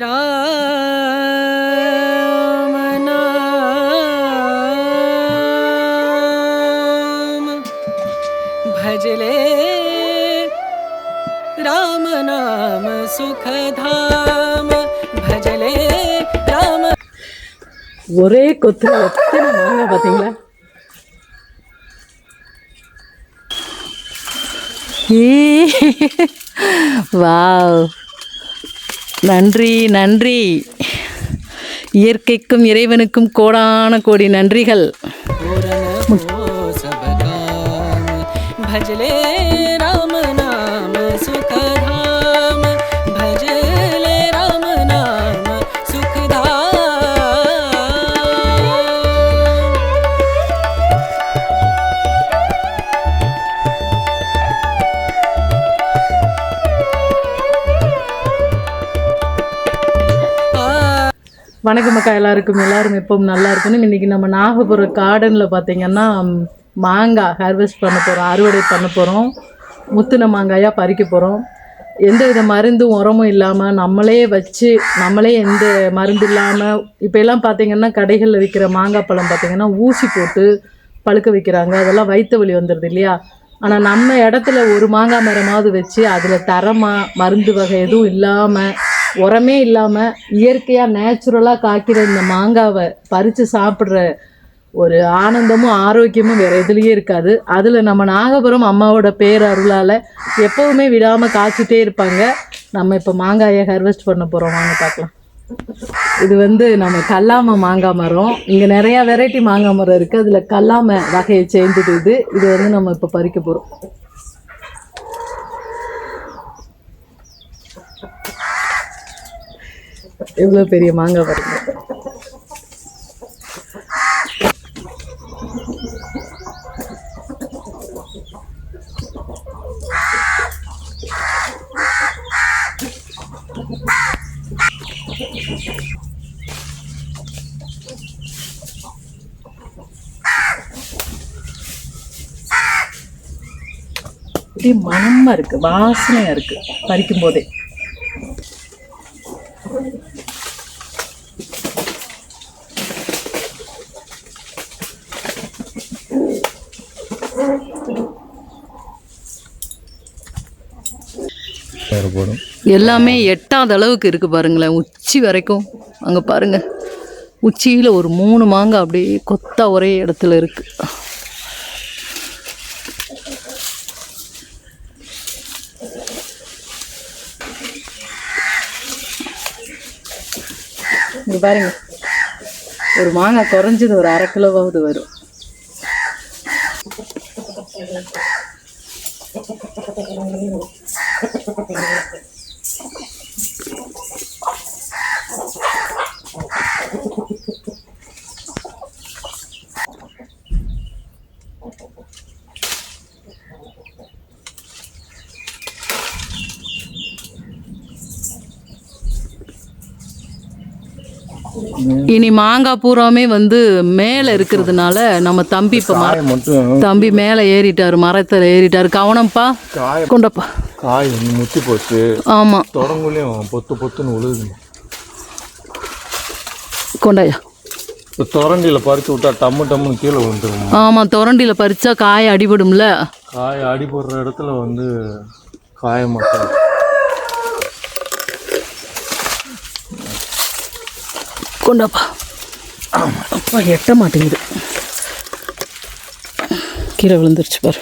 राम नाम भजले राम नाम सुखधाम भजले राम ஒரே கொத்துல எத்தனை மாங்காய் பார்த்தீங்களா? வாவ், நன்றி நன்றி. இயற்கைக்கும் இறைவனுக்கும் கோடான கோடி நன்றிகள். भजले राम नाम सुखधाम भजले राम नाम सुखधाम. வணக்கம் அக்கா, எல்லாரும் எப்பவும் நல்லா இருக்கணும். இன்றைக்கி நம்ம நாகபுரம் கார்டனில் பார்த்திங்கன்னா மாங்காய் ஹார்வெஸ்ட் பண்ண போகிறோம், அறுவடை பண்ண போகிறோம். முத்துன மாங்காயாக பறிக்க போகிறோம். எந்த வித மருந்து உரமும் இல்லாமல் நம்மளே வச்சு நம்மளே எந்த மருந்து இல்லாமல். இப்போ எல்லாம் பார்த்திங்கன்னா கடைகளில் விற்கிற மாங்காய் பழம் பார்த்திங்கன்னா ஊசி போட்டு பழுக்க வைக்கிறாங்க. அதெல்லாம் வயிற்று வலி வந்துடுது இல்லையா? ஆனால் நம்ம இடத்துல ஒரு மாங்காய் மரமாவது வச்சு அதில் தரமாக மருந்து வகை எதுவும் இல்லாமல் உரமே இல்லாமல் இயற்கையாக நேச்சுரலாக காய்க்கிற இந்த மாங்காவை பறித்து சாப்பிட்ற ஒரு ஆனந்தமும் ஆரோக்கியமும் வேறு எதுலேயே இருக்காது. அதில் நம்ம நாகபுரம் அம்மாவோட பேர் அருளால் எப்போவுமே விடாமல் காய்ச்சிட்டே இருப்பாங்க. நம்ம இப்போ மாங்காயை ஹார்வெஸ்ட் பண்ண போகிறோம், வாங்க பார்க்கலாம். இது நம்ம கல்லாமை மாங்காய் மரம். இங்கே நிறையா வெரைட்டி மாங்காய் மரம் இருக்குது. அதில் கல்லாமை வகையை சேர்ந்துட்டு இது நம்ம இப்போ பறிக்க போகிறோம். எவ்வளோ பெரிய மாங்காய் பாருங்க. இப்படி மனமாக இருக்குது, வாசனையாக இருக்குது பறிக்கும் போதே. எல்லாமே எட்டாத அளவுக்கு இருக்குது பாருங்களேன், உச்சி வரைக்கும். அங்கே பாருங்கள், உச்சியில் ஒரு 3 மாங்காய் அப்படியே கொத்தா ஒரே இடத்துல இருக்குது. இங்கே பாருங்க, ஒரு மாங்காய் குறைஞ்சது ஒரு 1/2 கிலோவாவது வரும். இனி மாங்காய் பூராமே மேலே இருக்கிறதுனால நம்ம தம்பி இப்போ தம்பி மேலே ஏறிட்டாரு, மரத்தில் ஏறிட்டாரு. கவனம்ப்பா, கொண்டப்பா. காய் முத்தி போச்சு. ஆமாம், தொடங்குலையும் பொத்து பொத்துன்னு உழுது. கொண்டாயா. தொரண்டியில் பறித்து விட்டா டம்மு டம்முன்னு கீழே விழுந்துடும். ஆமாம், தொரண்டியில் பறித்தா காய் அடிபடும்ல. காய் அடிபடுற இடத்துல காய மாட்டோம். கொண்டாப்பா. அப்பா எட்ட மாட்டேங்குது, கீழே விழுந்துருச்சு பாரு.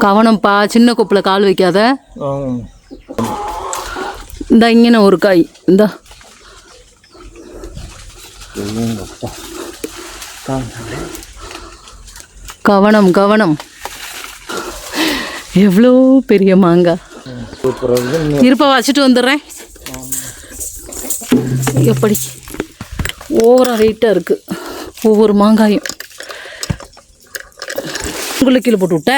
கவனம்ப்பா, சின்ன கொப்பில் கால் வைக்காத. இந்த இங்கே ஒரு காய் இந்த கவனம் கவனம். எவ்வளோ பெரிய மாங்காய். இருப்பா, வச்சுட்டு வந்துடுறேன். எப்படி ஓவராக வெயிட்டாக இருக்குது ஒவ்வொரு மாங்காயும். உங்களை கீழே போட்டு விட்ட.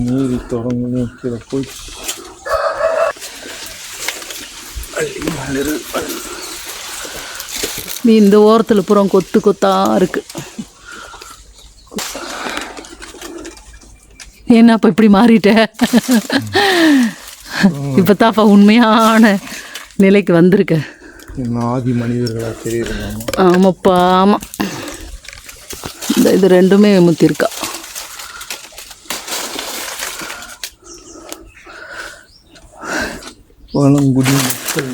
நீரி தொடங்கலையும் கீழே போய் இந்த ஓரத்தில் புறம் கொத்து கொத்தாக இருக்குது. என்ன அப்போ இப்படி மாறிட்ட? இப்போ தான்ப்பா உண்மையான நிலைக்கு வந்திருக்க. ஆதி மனிதர்களாக தெரியுது. ஆமாப்பா ஆமாம். இது ரெண்டுமே முத்திருக்கா. பழங்குடி மக்கள்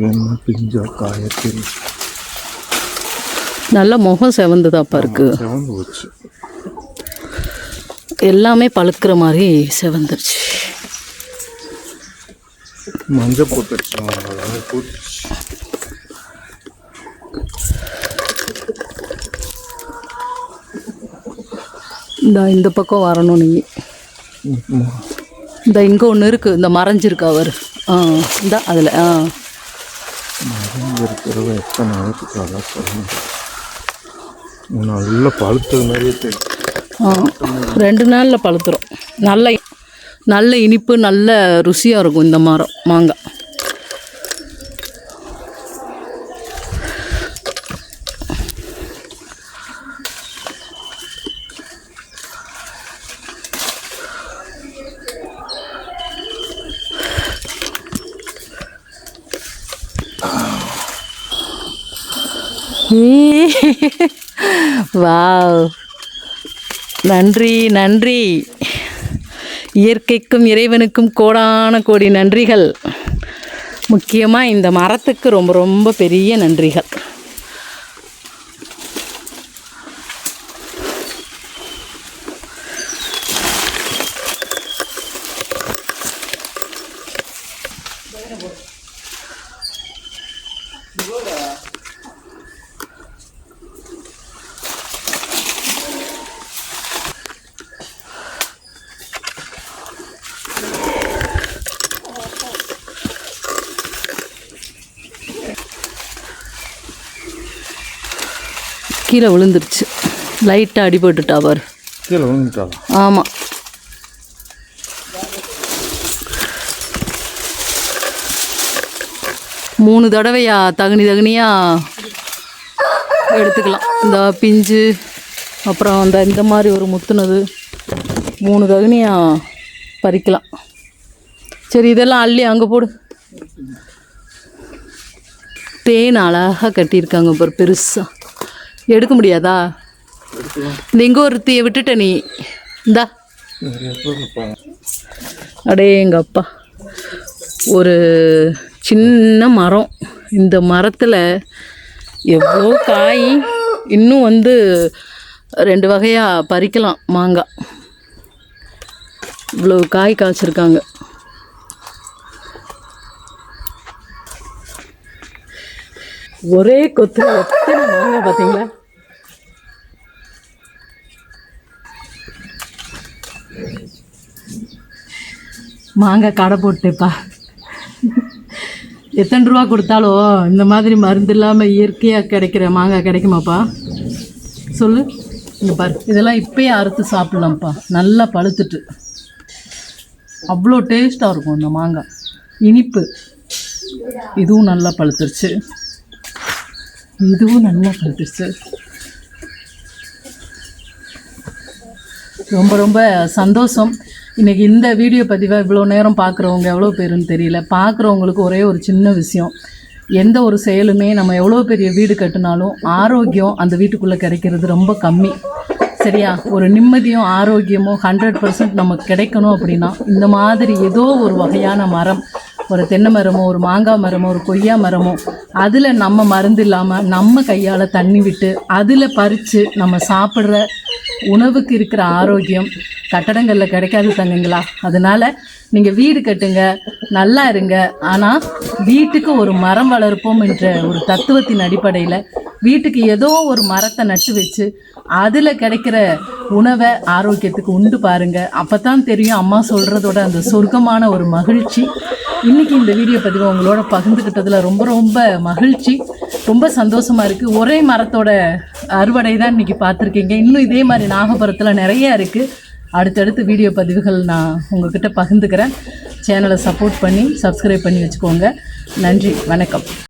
என்ன பிஞ்சா காயத்தில் நல்ல முகம் செவந்துதாப்பா இருக்கு. செவந்து போச்சு. எல்லாமே பழுக்கிற மாதிரி செவந்துருச்சு. மஞ்சள் போட்டுருச்சு. இந்த பக்கம் வரணும் நீ. இந்த இங்கே ஒன்று இருக்குது, இந்த மறைஞ்சிருக்கு அவர். இந்த அதில் மறைஞ்சிருக்கிறவ எத்தனை நேரத்துக்கு அதான் சொல்லணும். நல்ல பழுத்தது மாதிரியே தெரியும். 2 நாளில் பழுத்துரும். நல்ல இனிப்பு, நல்ல ருசியாக இருக்கும் இந்த மரம் மாங்காய். வாவ், நன்றி நன்றி. இயற்கைக்கும் இறைவனுக்கும் கோடான கோடி நன்றிகள். முக்கியமாக இந்த மரத்துக்கு ரொம்ப ரொம்ப பெரிய நன்றிகள். கீழே விழுந்துருச்சு. லைட்டாக அடிபட்டுட்டா அவர். கீழே விழுந்துட்டா? ஆமாம். மூணு தடவையா தகுனியாக எடுத்துக்கலாம். இந்த பிஞ்சு, அப்புறம் இந்த மாதிரி ஒரு முத்துனது, 3 தகுனியாக பறிக்கலாம். சரி, இதெல்லாம் அள்ளி அங்கே போடு. தேன் அழகாக கட்டியிருக்காங்க பாரு, பெருசாக. எடுக்க முடியாதா? இந்த இங்கே ஒருத்தியை விட்டுட்ட நீ. இந்தா அடே எங்கள் அப்பா, ஒரு சின்ன மரம். இந்த மரத்தில் எவ்வளோ காய். இன்னும் 2 வகையாக பறிக்கலாம் மாங்காய். இவ்வளோ காய் காய்ச்சிருக்காங்க. ஒரே கொத்துல எத்தனை மாங்காய் பார்த்தீங்களா? மாங்காய் கடை போட்டுப்பா. எத்தனை ரூபா கொடுத்தாலும் இந்த மாதிரி மருந்து இல்லாமல் இயற்கையாக கிடைக்கிற மாங்காய் கிடைக்குமாப்பா சொல்லு. இங்கே பாரு, இதெல்லாம் இப்போயே அறுத்து சாப்பிட்லாம்ப்பா. நல்லா பழுத்துட்டு அவ்வளோ டேஸ்ட்டாக இருக்கும் இந்த மாங்காய். இனிப்பு. இதுவும் நல்லா பழுத்துருச்சு. இதுவும் நல்லா பழுத்துருச்சு. ரொம்ப ரொம்ப சந்தோஷம். இன்றைக்கி இந்த வீடியோ பதிவை இவ்வளோ நேரம் பார்க்குறவங்க எவ்வளோ பேருன்னு தெரியல. பார்க்குறவங்களுக்கு ஒரே ஒரு சின்ன விஷயம், எந்த ஒரு செயலுமே நம்ம எவ்வளோ பெரிய வீடு கட்டினாலும் ஆரோக்கியம் அந்த வீட்டுக்குள்ளே கிடைக்கிறது ரொம்ப கம்மி. சரியா? ஒரு நிம்மதியும் ஆரோக்கியமும் 100% நமக்கு கிடைக்கணும் அப்படின்னா இந்த மாதிரி ஏதோ ஒரு வகையான மரம், ஒரு தென்னை மரமோ, ஒரு மாங்காய் மரமோ, ஒரு கொய்யா மரமோ, அதில் நம்ம மருந்து இல்லாமல் நம்ம கையால் தண்ணி விட்டு அதில் பறித்து நம்ம சாப்பிட்ற உணவுக்கு இருக்கிற ஆரோக்கியம் கட்டடங்களில் கிடைக்காது தங்குங்களா. அதனால் நீங்கள் வீடு கட்டுங்க, நல்லா இருங்க. ஆனால் வீட்டுக்கு ஒரு மரம் வளர்ப்போம் என்ற ஒரு தத்துவத்தின் அடிப்படையில் வீட்டுக்கு ஏதோ ஒரு மரத்தை நட்டு வச்சு அதில் கிடைக்கிற உணவை ஆரோக்கியத்துக்கு உண்டு பாருங்கள். அப்போ தான் தெரியும் அம்மா சொல்கிறதோட அந்த சொர்க்கமான ஒரு மகிழ்ச்சி. இன்றைக்கி இந்த வீடியோ பதிவை உங்களோட பகிர்ந்துக்கிட்டதில் ரொம்ப ரொம்ப மகிழ்ச்சி. ரொம்ப சந்தோஷமாக இருக்குது. ஒரே மரத்தோட அறுவடை தான் இன்றைக்கி பார்த்துருக்கீங்க. இன்னும் இதே மாதிரி நாகபுரத்தில் நிறையா இருக்குது. அடுத்தடுத்து வீடியோ பதிவுகள் நான் உங்ககிட்ட பகிர்ந்துக்கிறேன். சேனலை சப்போர்ட் பண்ணி சப்ஸ்கிரைப் பண்ணி வச்சுக்கோங்க. நன்றி, வணக்கம்.